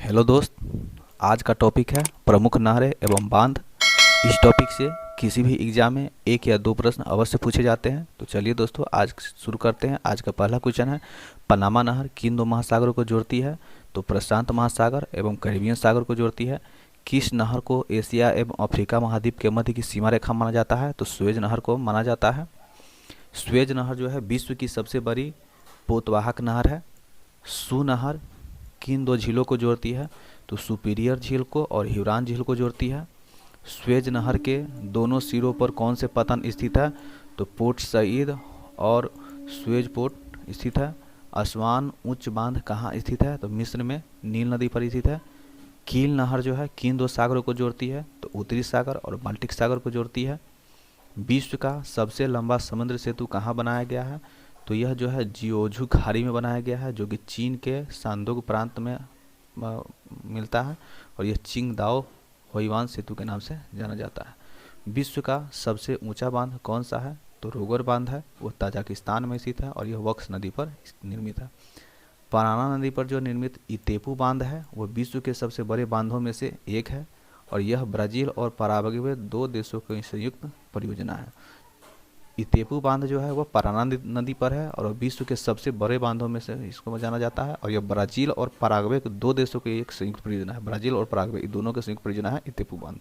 Hello दोस्त, आज का टॉपिक है प्रमुख नहरें एवं बांध। इस टॉपिक से किसी भी एग्जाम में एक या दो प्रश्न अवश्य पूछे जाते हैं। तो चलिए दोस्तों, आज शुरू करते हैं। आज का पहला क्वेश्चन है, पनामा नहर किन दो महासागरों को जोड़ती है? तो प्रशांत महासागर एवं कैरिबियन सागर को जोड़ती है। किस नहर को एशिया एवं अफ्रीका महाद्वीप के मध्य की सीमा रेखा माना जाता है? तो सुएज नहर को माना जाता है। सुएज नहर जो है विश्व की सबसे बड़ी पोतवाहक नहर है। सू नहर किन दो झीलों को जोड़ती है? तो सुपीरियर झील को और ह्यूरॉन झील को जोड़ती है। स्वेज नहर के दोनों सिरों पर कौन से पतन स्थित है? तो पोर्ट सईद और स्वेज पोर्ट स्थित है। असवान उच्च बांध कहाँ स्थित है? तो मिस्र में नील नदी पर स्थित है। कील नहर जो है किन दो सागरों को जोड़ती है? तो उत्तरी सागर और बाल्टिक सागर को जोड़ती है। विश्व का सबसे लंबा समुद्र सेतु कहाँ बनाया गया है? तो यह जो है जियोझू खाड़ी में बनाया गया है, जो कि चीन के शानदोंग प्रांत में मिलता है, और यह चिंगदाओ हुइवान सेतु के नाम से जाना जाता है। विश्व का सबसे ऊंचा बांध कौन सा है? तो रोगर बांध है, वो ताजिकिस्तान में स्थित है और यह वक्स नदी पर निर्मित है। पराना नदी पर जो निर्मित इतेपू बांध है वो विश्व के सबसे बड़े बांधों में से एक है, और यह ब्राज़ील और पराग्वे दो देशों की संयुक्त परियोजना है। इतेपू बांध जो है वह पराना नदी पर है और विश्व के सबसे बड़े बांधों में से इसको जाना जाता है, और यह ब्राज़ील और पराग्वे के दो देशों की एक संयुक्त परियोजना है। ब्राज़ील और पराग्वे दोनों की संयुक्त परियोजना है इतेपू बांध।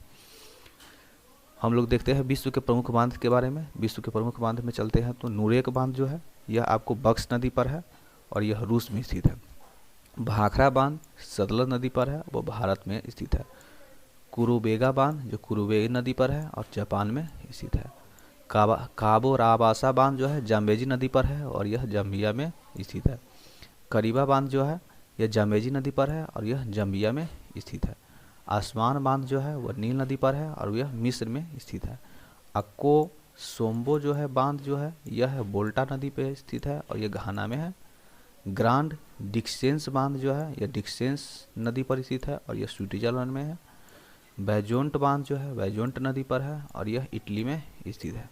हम लोग देखते हैं विश्व के प्रमुख बांध के बारे में। विश्व के प्रमुख बांध में चलते हैं तो नूरेक बांध जो है यह आपको बक्स नदी पर है और यह रूस में स्थित है। भाखड़ा बांध सतलज नदी पर है, वो भारत में स्थित है। कुरुबेगा बांध जो कुरुबे नदी पर है और जापान में स्थित है। काबो राबासा बांध जो है जाम्बेजी नदी पर है और यह जाम्बिया में स्थित है। करीबा बांध जो है यह जाम्बेजी नदी पर है और यह जाम्बिया में स्थित है। आसमान बांध जो है वह नील नदी पर है और यह मिस्र में स्थित है। अक्को सोम्बो जो है बांध जो है यह बोल्टा नदी पर स्थित है और यह घाना में है। ग्रांड डिक्सेंस बांध जो है यह डिक्सेंस नदी पर स्थित है और यह स्विट्जरलैंड में है। बैजोंट बांध जो है बैजोंट नदी पर है और यह इटली में स्थित है।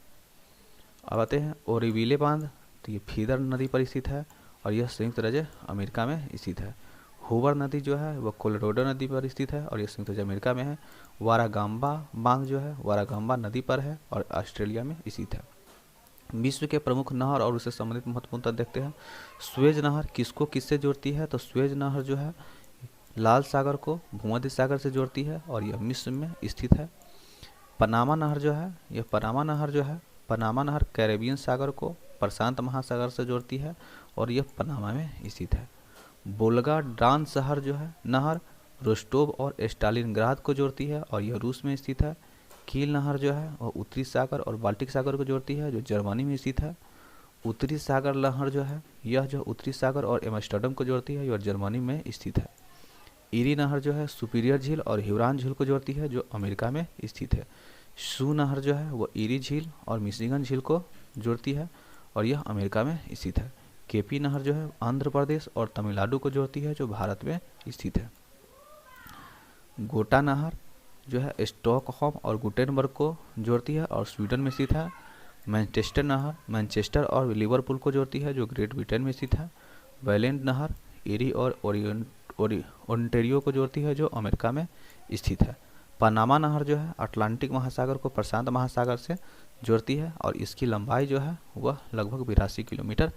अब आते हैं ओरिविले बांध, तो ये फीदर नदी पर स्थित है और यह संयुक्त राज्य अमेरिका में स्थित है। हूवर नदी जो है वह कोलोराडो नदी पर स्थित है और यह संयुक्त राज्य अमेरिका में है। वारागाम्बा बांध जो है वारागाम्बा नदी पर है और ऑस्ट्रेलिया में स्थित है। विश्व के प्रमुख नहर और उससे संबंधित महत्वपूर्ण तथ्य देखते हैं। सुएज नहर किसको किससे जोड़ती है? तो सुएज नहर जो है लाल सागर को भूमध्य सागर से जोड़ती है और यह मिस्र में स्थित है। पनामा नहर जो है पनामा नहर कैरेबियन सागर को प्रशांत महासागर से जोड़ती है और यह पनामा में स्थित है। बोल्गा डान शहर जो है नहर रोस्टोव और स्टालिनग्राद को जोड़ती है और यह रूस में स्थित है। कील नहर जो है वह उत्तरी सागर और बाल्टिक सागर को जोड़ती है, जो जर्मनी में स्थित है। उत्तरी सागर नहर जो है यह जो उत्तरी सागर और एम्स्टर्डम को जोड़ती है और जर्मनी में स्थित है। ईरी नहर जो है सुपीरियर झील और ह्यूरॉन झील को जोड़ती है, जो अमेरिका में स्थित है। सू नहर जो है वो ईरी झील और मिशिगन झील को जोड़ती है और यह अमेरिका में स्थित है। केपी नहर जो है आंध्र प्रदेश और तमिलनाडु को जोड़ती है, जो भारत में स्थित है। गोटा नहर जो है स्टॉकहोम और गुटेनबर्ग को जोड़ती है और स्वीडन में स्थित है। मैनचेस्टर नहर मैनचेस्टर और लिवरपूल को जोड़ती है, जो ग्रेट ब्रिटेन में स्थित है। वेलेंड नहर एरी और ओंटेरियो को जोड़ती है, जो अमेरिका में स्थित है। पनामा नहर जो है अटलांटिक महासागर को प्रशांत महासागर से जोड़ती है और इसकी लंबाई जो है वह लगभग 82 किलोमीटर